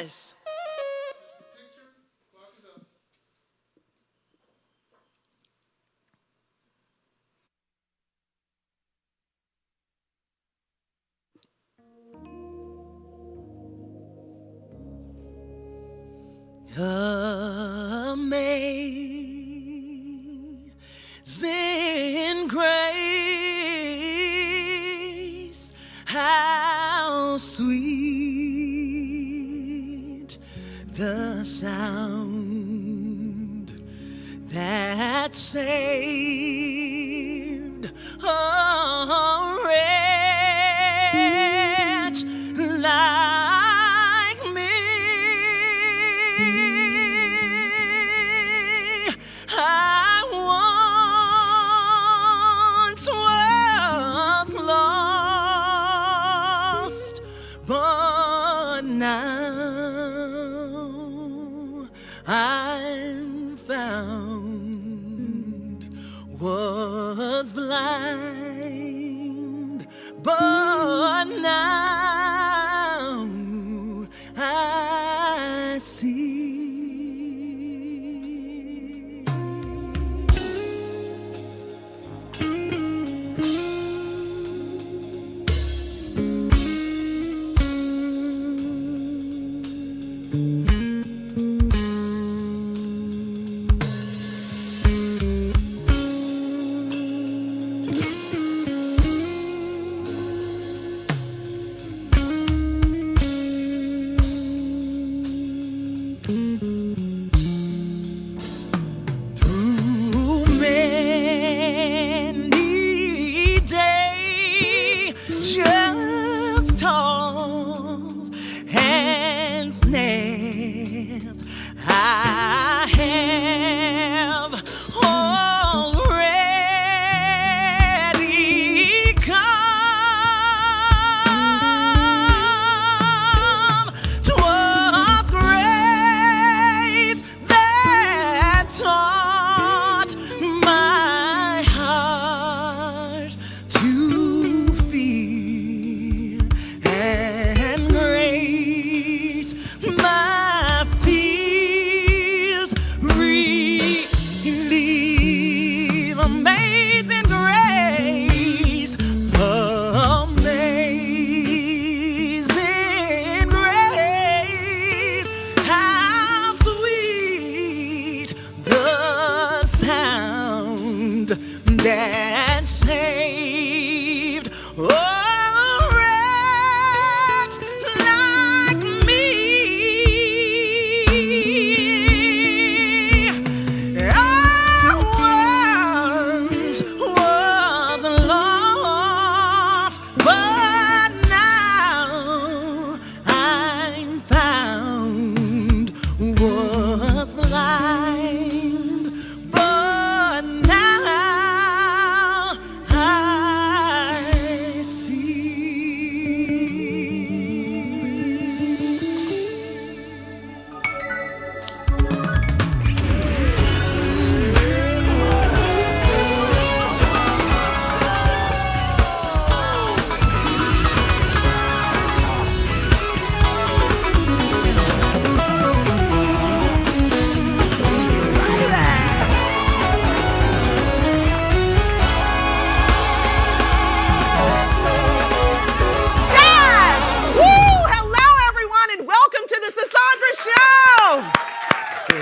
Yes. Amazing grace, how sweet the sound that saved a wretch like me. I once was lost, but now I'm found. Was blind, but now I see. Through many dangers, toils, and snares, I have already come. 'Twas grace that taught my heart to feel, and grace my fears relieve. Amazing grace, amazing grace, how sweet the sound that saved a wretch like me. I once was lost, but now I'm found. Was blind, but now I Yes! Woo! Hello, everyone, and welcome to the Sisaundra Show.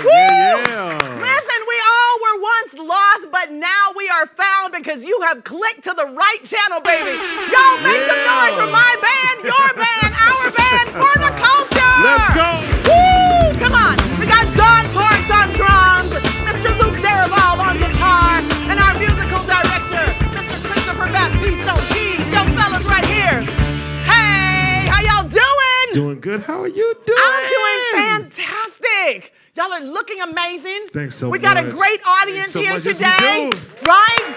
Yeah. Listen, we all were once lost, but now we are found because you have clicked to the right channel, baby. Y'all make some noise for my band, your band, our band, for the culture. Let's go. Woo! Come on. We got John Parks on drums, Mr. Luke Derival on guitar, and our musical director, Mr. Christopher Baptiste on keys. Yo, fellas right here. Hey, how y'all doing? Doing good. How are you doing? I'm doing fantastic. Y'all are looking amazing. Thanks so We got a much. great audience Thanks so here much. Yes, today, we do. right?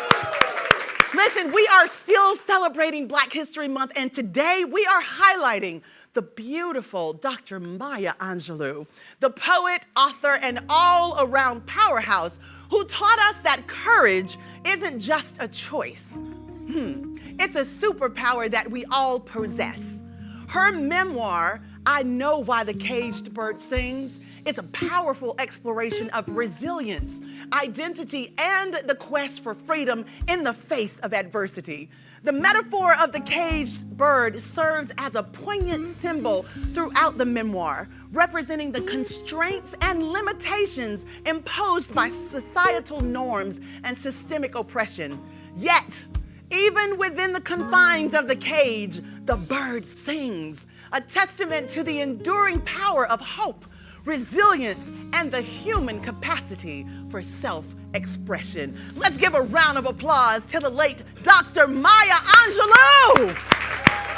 Listen, we are still celebrating Black History Month, and today we are highlighting the beautiful Dr. Maya Angelou, the poet, author, and all-around powerhouse who taught us that courage isn't just a choice. It's a superpower that we all possess. Her memoir, I know why the caged bird sings. It's a powerful exploration of resilience, identity, and the quest for freedom in the face of adversity. The metaphor of the caged bird serves as a poignant symbol throughout the memoir, representing the constraints and limitations imposed by societal norms and systemic oppression. Yet, even within the confines of the cage, the bird sings, a testament to the enduring power of hope, resilience, and the human capacity for self-expression. Let's give a round of applause to the late Dr. Maya Angelou.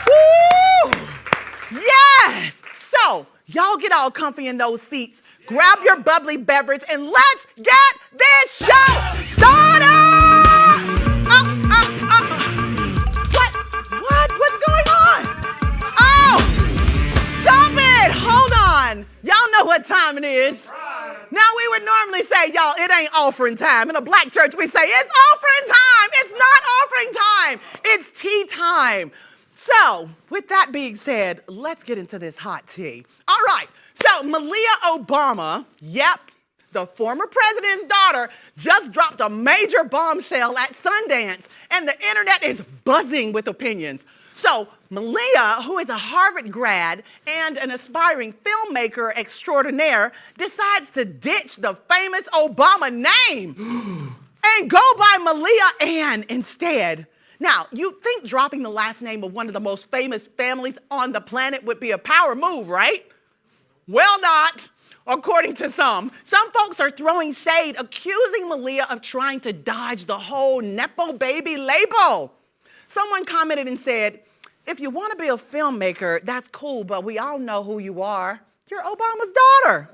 Woo! Yes! So, y'all get all comfy in those seats, grab your bubbly beverage, and let's get this show started! What's going on? Oh, stop it! Hold on. Y'all know what time it is. Now, we would normally say, y'all, it ain't offering time. In a black church, we say, it's offering time. It's not offering time. It's tea time. So, with that being said, let's get into this hot tea. All right. So, Malia Obama, yep, the former president's daughter, just dropped a major bombshell at Sundance, and the internet is buzzing with opinions. So, Malia, who is a Harvard grad and an aspiring filmmaker extraordinaire, decides to ditch the famous Obama name and go by Malia Ann instead. Now, you'd think dropping the last name of one of the most famous families on the planet would be a power move, right? Well, not. According to some folks are throwing shade, accusing Malia of trying to dodge the whole Nepo baby label. Someone commented and said, if you want to be a filmmaker, that's cool, but we all know who you are. You're Obama's daughter.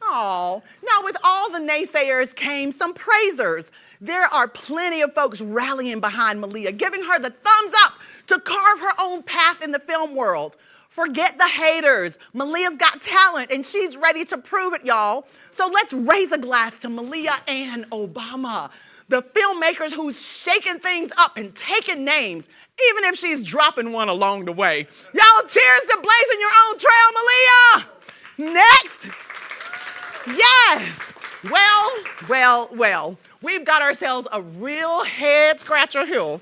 Oh, now with all the naysayers came some praisers. There are plenty of folks rallying behind Malia, giving her the thumbs up to carve her own path in the film world. Forget the haters. Malia's got talent, and she's ready to prove it, y'all. So let's raise a glass to Malia Ann Obama, the filmmakers who's shaking things up and taking names, even if she's dropping one along the way. Y'all, cheers to blazing your own trail, Malia. Next. Yes. Well. We've got ourselves a real head scratcher here.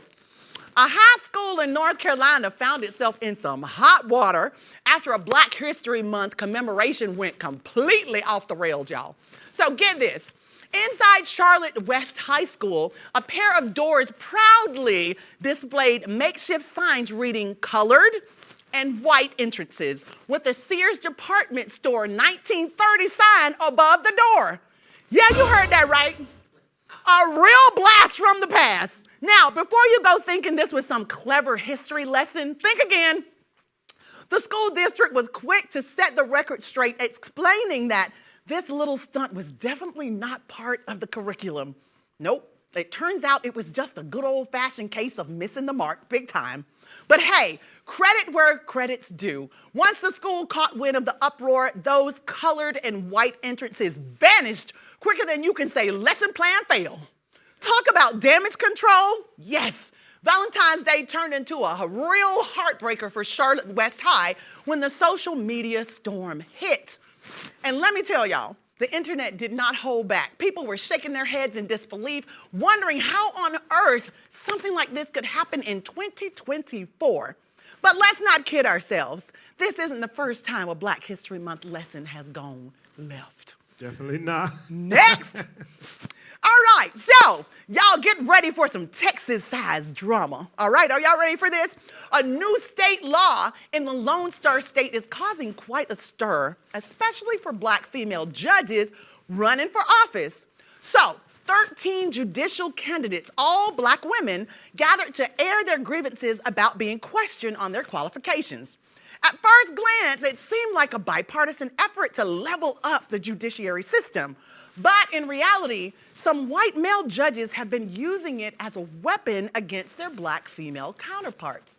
A high school in North Carolina found itself in some hot water after a Black History Month commemoration went completely off the rails, y'all. So get this. Inside Charlotte West High School, a pair of doors proudly displayed makeshift signs reading colored and white entrances with a Sears department store 1930 sign above the door. Yeah, you heard that right. A real blast from the past. Now, before you go thinking this was some clever history lesson, think again. The school district was quick to set the record straight, explaining that this little stunt was definitely not part of the curriculum. Nope, it turns out it was just a good old-fashioned case of missing the mark big time. But hey, credit where credit's due. Once the school caught wind of the uproar, those colored and white entrances vanished quicker than you can say lesson plan fail. Talk about damage control. Yes, Valentine's Day turned into a real heartbreaker for Charlotte West High when the social media storm hit. And let me tell y'all, the internet did not hold back. People were shaking their heads in disbelief, wondering how on earth something like this could happen in 2024. But let's not kid ourselves. This isn't the first time a Black History Month lesson has gone left. Definitely not. Next. All right, so y'all get ready for some Texas-sized drama. All right, are y'all ready for this? A new state law in the Lone Star State is causing quite a stir, especially for Black female judges running for office. So, 13 judicial candidates, all Black women, gathered to air their grievances about being questioned on their qualifications. At first glance, it seemed like a bipartisan effort to level up the judiciary system. But in reality, some white male judges have been using it as a weapon against their Black female counterparts.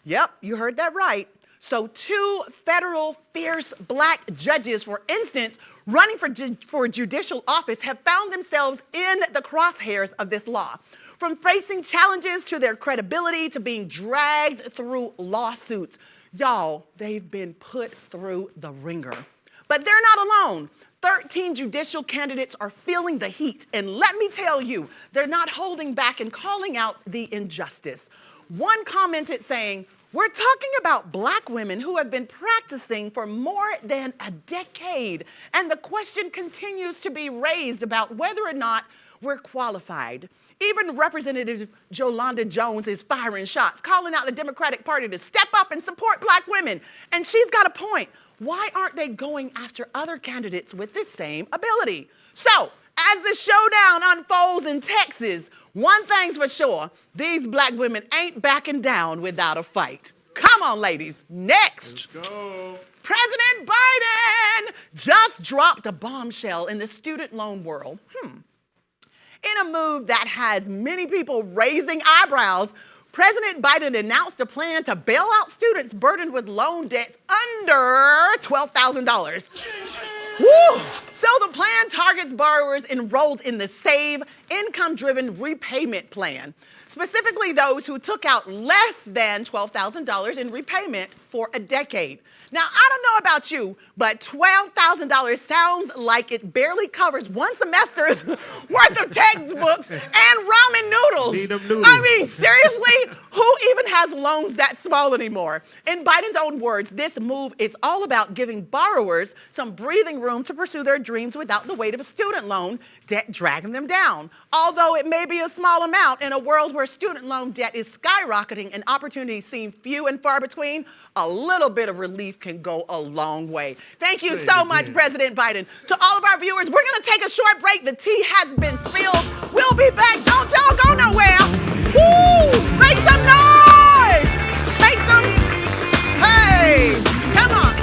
Yep, you heard that right. So 2 federal fierce Black judges, for instance, running for judicial office have found themselves in the crosshairs of this law. From facing challenges to their credibility to being dragged through lawsuits. Y'all, they've been put through the ringer. But they're not alone. 13 judicial candidates are feeling the heat. And let me tell you, they're not holding back and calling out the injustice. One commented saying, "We're talking about Black women who have been practicing for more than a decade. And the question continues to be raised about whether or not we're qualified." Even Representative Jolanda Jones is firing shots, calling out the Democratic Party to step up and support Black women. And she's got a point. Why aren't they going after other candidates with the same ability? So, as the showdown unfolds in Texas, one thing's for sure, these Black women ain't backing down without a fight. Come on, ladies. Next. Let's go. President Biden just dropped a bombshell in the student loan world. In a move that has many people raising eyebrows, President Biden announced a plan to bail out students burdened with loan debts under $12,000. Woo! So the plan targets borrowers enrolled in the Save Income-Driven Repayment Plan, specifically those who took out less than $12,000 in repayment for a decade. Now, I don't know about you, but $12,000 sounds like it barely covers one semester's worth of textbooks and ramen noodles. Need them noodles. I mean, seriously, who even has loans that small anymore? In Biden's own words, this move is all about giving borrowers some breathing room to pursue their dreams without the weight of a student loan debt dragging them down. Although it may be a small amount, in a world where student loan debt is skyrocketing and opportunities seem few and far between, a little bit of relief can go a long way. Thank you so much, President Biden. To all of our viewers, we're going to take a short break. The tea has been spilled. We'll be back. Don't y'all go nowhere. Woo! Make some noise! Make some... Hey! Come on.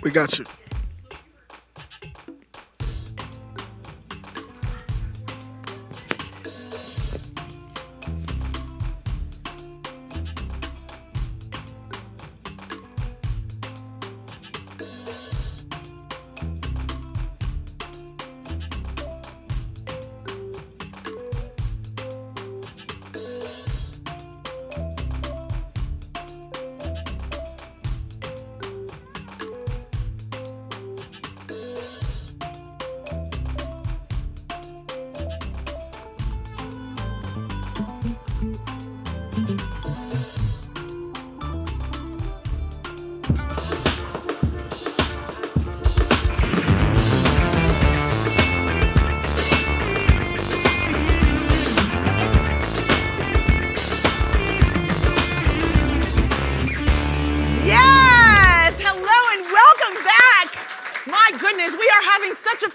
We got you.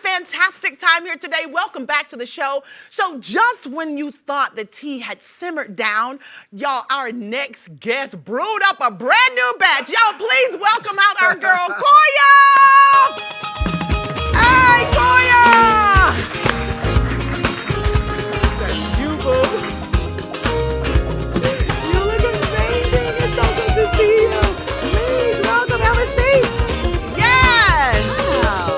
Fantastic time here today. Welcome back to the show. So just when you thought the tea had simmered down, y'all, our next guest brewed up a brand new batch. Y'all, please welcome out our girl, Koya! Hey, Koya! That's you, boo. You look amazing. It's so good to see you. Please welcome, have a seat. Yes! Wow.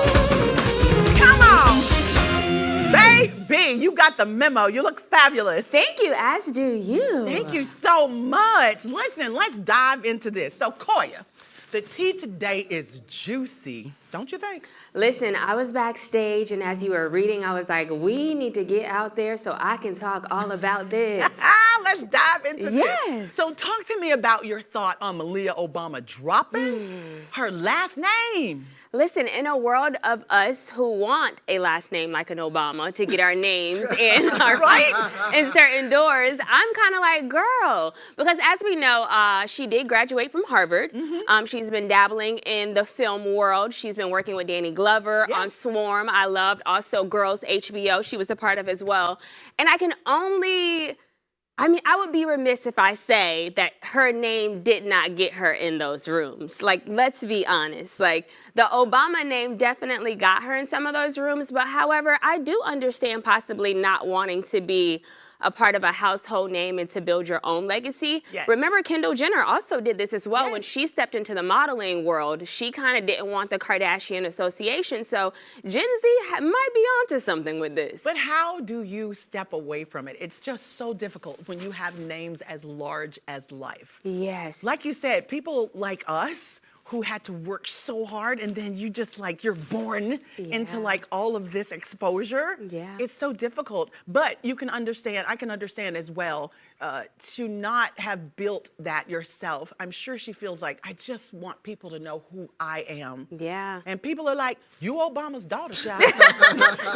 got the memo. You look fabulous. Thank you, as do you. Thank you so much. Listen, let's dive into this. So, Koya, the tea today is juicy, don't you think? Listen, I was backstage, and as you were reading, I was like, we need to get out there so I can talk all about this. Let's dive into Yes. this. So talk to me about your thought on Malia Obama dropping her last name. Listen, in a world of us who want a last name like an Obama to get our names in our in certain doors, I'm kind of like, girl, because as we know, she did graduate from Harvard. She's been dabbling in the film world. She's been working with Danny Glover on Swarm. I loved also Girls HBO. She was a part of as well. And I would be remiss if I say that her name did not get her in those rooms. Like, let's be honest. Like, the Obama name definitely got her in some of those rooms. But however, I do understand possibly not wanting to be a part of a household name and to build your own legacy. Yes. Remember, Kendall Jenner also did this as well. When she stepped into the modeling world, she kind of didn't want the Kardashian association. So Gen Z might be onto something with this. But how do you step away from it? It's just so difficult when you have names as large as life. Yes. Like you said, people like us who had to work so hard, and then you just like, you're born into like all of this exposure. Yeah. It's so difficult, but you can understand, I can understand as well, to not have built that yourself. I'm sure she feels like, I just want people to know who I am. Yeah. And people are like, you Obama's daughter, child.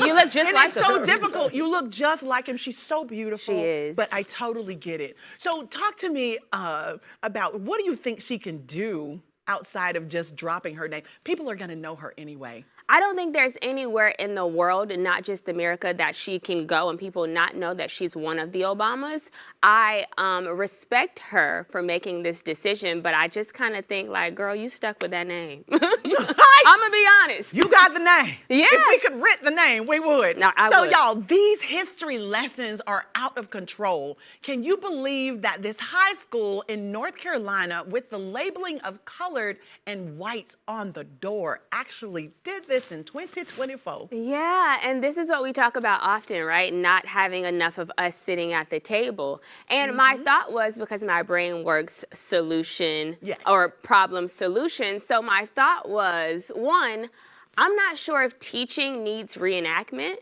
You look just and like it's him. so difficult. You look just like him. She's so beautiful. She is. But I totally get it. So talk to me about, what do you think she can do outside of just dropping her name? People are going to know her anyway. I don't think there's anywhere in the world, and not just America, that she can go and people not know that she's one of the Obamas. I respect her for making this decision, but I just kind of think like, girl, you stuck with that name. I'm going to be honest. You got the name. Yeah. If we could rent the name, we would. No, I so would. y'all, these history lessons are out of control. Can you believe that this high school in North Carolina with the labeling of colored and whites on the door actually did this in 2024? Yeah, and this is what we talk about often, right? Not having enough of us sitting at the table. And my thought was, because my brain works solution or problem solution, so my thought was, one, I'm not sure if teaching needs reenactment.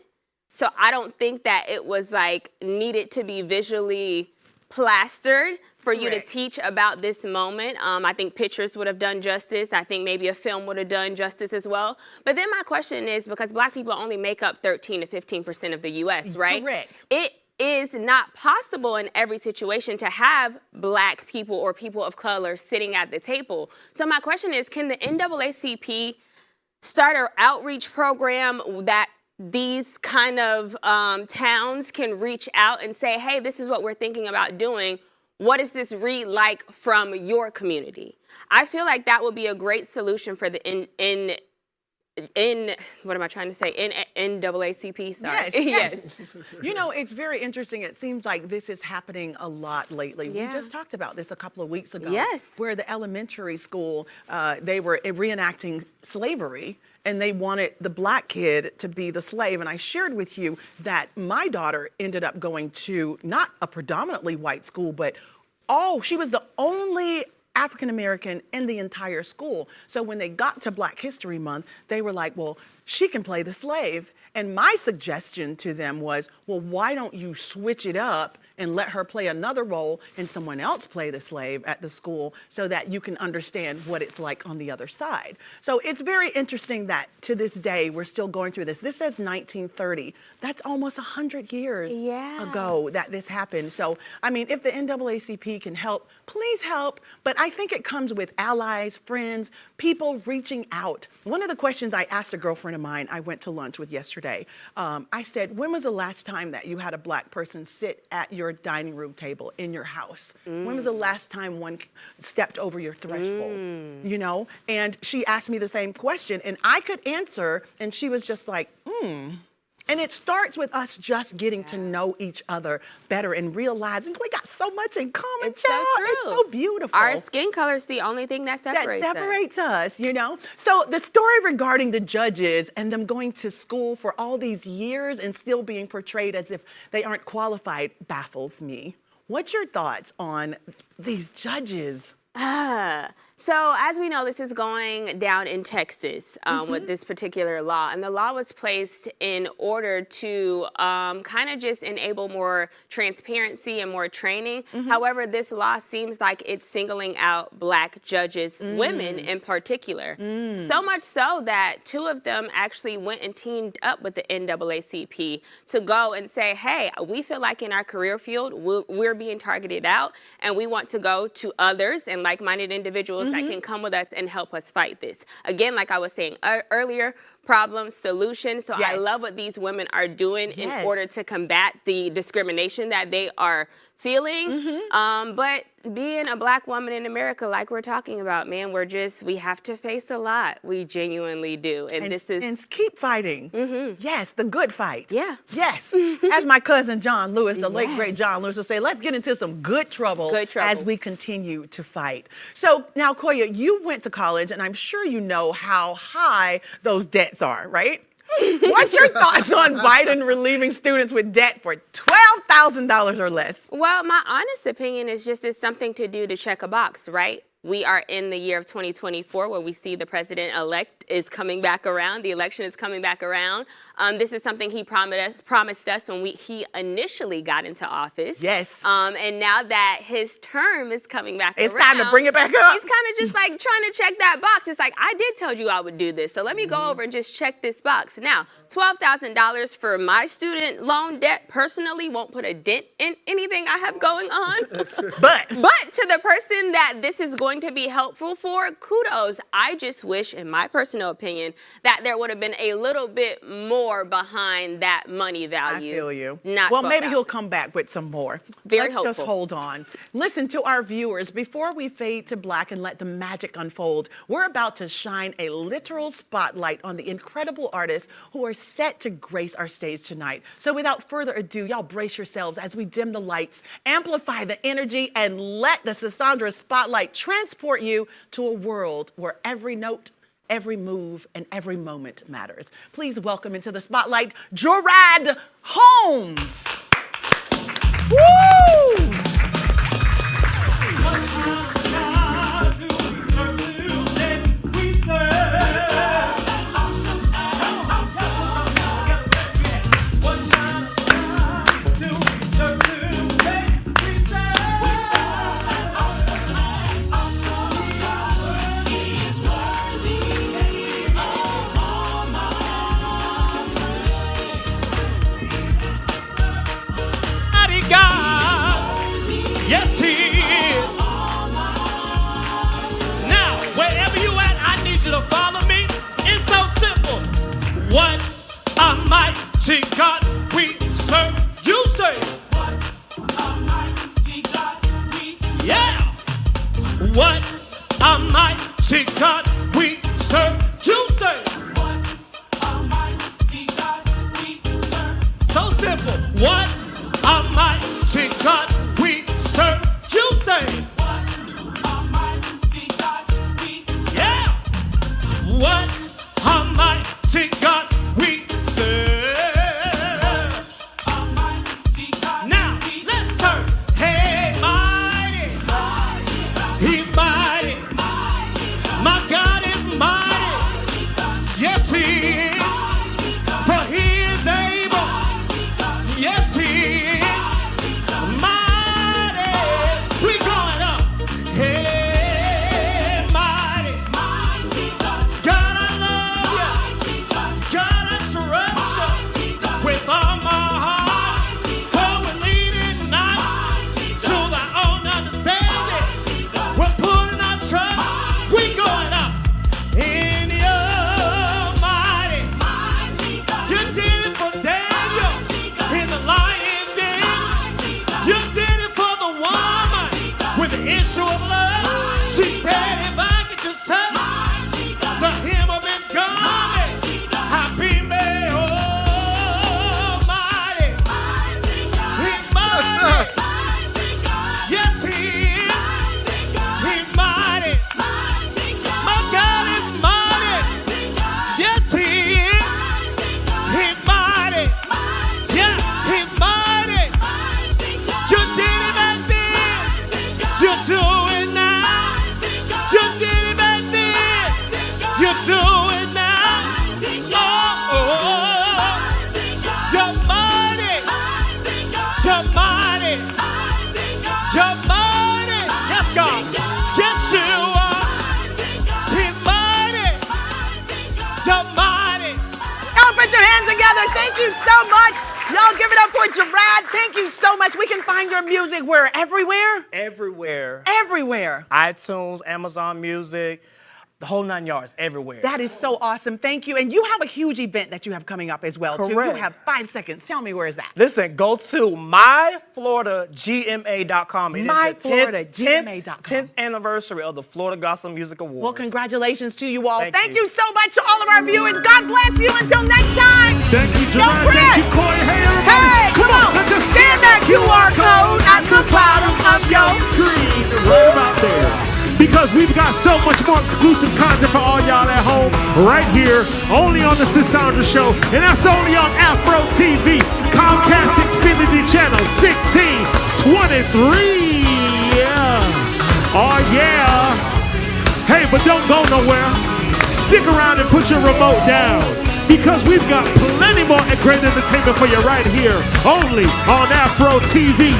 So I don't think that it was like needed to be visually plastered for you to teach about this moment. I think pictures would have done justice. I think maybe a film would have done justice as well. But then my question is, because Black people only make up 13 to 15% of the U.S., right? Correct. It is not possible in every situation to have Black people or people of color sitting at the table. So my question is, can the NAACP start an outreach program that these kind of towns can reach out and say, hey, this is what we're thinking about doing. What does this read like from your community? I feel like that would be a great solution for the what am I trying to say? NAACP, sorry. Yes. You know, it's very interesting. It seems like this is happening a lot lately. Yeah. We just talked about this a couple of weeks ago. Yes. Where the elementary school, they were reenacting slavery, and they wanted the Black kid to be the slave. And I shared with you that my daughter ended up going to not a predominantly white school, but she was the only African-American in the entire school. So when they got to Black History Month, they were like, well, she can play the slave. And my suggestion to them was, well, why don't you switch it up and let her play another role and someone else play the slave at the school so that you can understand what it's like on the other side. So it's very interesting that to this day, we're still going through this. This says 1930. That's almost 100 years ago that this happened. So, I mean, if the NAACP can help, please help. But I think it comes with allies, friends, people reaching out. One of the questions I asked a girlfriend of mine I went to lunch with yesterday, I said, when was the last time that you had a Black person sit at your dining room table in your house? When was the last time one stepped over your threshold? You know? And she asked me the same question, and I could answer, and she was just like, And it starts with us just getting to know each other better and realizing we got so much in common, It's so child. true. It's so beautiful. Our skin color is the only thing that separates us, you know? So the story regarding the judges and them going to school for all these years and still being portrayed as if they aren't qualified baffles me. What's your thoughts on these judges? So as we know, this is going down in Texas with this particular law. And the law was placed in order to kind of just enable more transparency and more training. However, this law seems like it's singling out Black judges, women in particular. So much so that 2 of them actually went and teamed up with the NAACP to go and say, hey, we feel like in our career field, we're being targeted out, and we want to go to others and like-minded individuals that can come with us and help us fight this. Again, like I was saying earlier, problem, solution. So I love what these women are doing in order to combat the discrimination that they are feeling. But being a Black woman in America, like we're talking about, man, we have to face a lot. We genuinely do. And this is... And keep fighting. Yes, the good fight. Yeah. Yes. As my cousin John Lewis, the late great John Lewis, will say, let's get into some good trouble as we continue to fight. So now, Koya, you went to college, and I'm sure you know how high those debts are, right? What's your thoughts on Biden relieving students with debt for $12,000 or less? Well, my honest opinion is just it's something to do to check a box, right? We are in the year of 2024 where we see the president-elect is coming back around. The election is coming back around. This is something he promised us when he initially got into office. Yes. And now that his term is coming back around. It's time to bring it back up. He's kind of just like trying to check that box. It's like, I did tell you I would do this, so let me go over and just check this box. Now, $12,000 for my student loan debt personally won't put a dent in anything I have going on. But to the person that this is going to be helpful for, kudos. I just wish, in my personal opinion, that there would have been a little bit more behind that money value. I feel you. Not well, maybe he'll come back with some more. Very Let's hopeful. just hold on. Listen to our viewers. Before we fade to black and let the magic unfold, we're about to shine a literal spotlight on the incredible artists who are set to grace our stage tonight. So without further ado, y'all brace yourselves as we dim the lights, amplify the energy, and let the Sisaundra spotlight transport you to a world where every note, every move, and every moment matters. Please welcome into the spotlight, Gerard Holmes. Woo! together. Thank you so much. Y'all give it up for Gerard. Thank you so much. We can find your music where? Everywhere? Everywhere. Everywhere. iTunes, Amazon Music, the whole 9 yards, everywhere. That is so awesome. Thank you. And you have a huge event that you have coming up as well, too. Correct. You have 5 seconds. Tell me, where is that? Listen, go to myfloridagma.com. myfloridagma.com. 10th anniversary of the Florida Gospel Music Awards. Well, congratulations to you all. Thank you so much to all of our viewers. God bless you. Until next time. Thank you, Gerard. Thank you, Corey. Hey, everybody. Hey, come on. Let's just Scan that QR code at the bottom of your screen right about there. Because we've got so much more exclusive content for all y'all at home right here, only on the Sisaundra Show, and that's only on Afro TV, Comcast Xfinity Channel 1623. Yeah. Oh, yeah. Hey, but don't go nowhere. Stick around and put your remote down, because we've got plenty more great entertainment for you right here, only on Afro TV.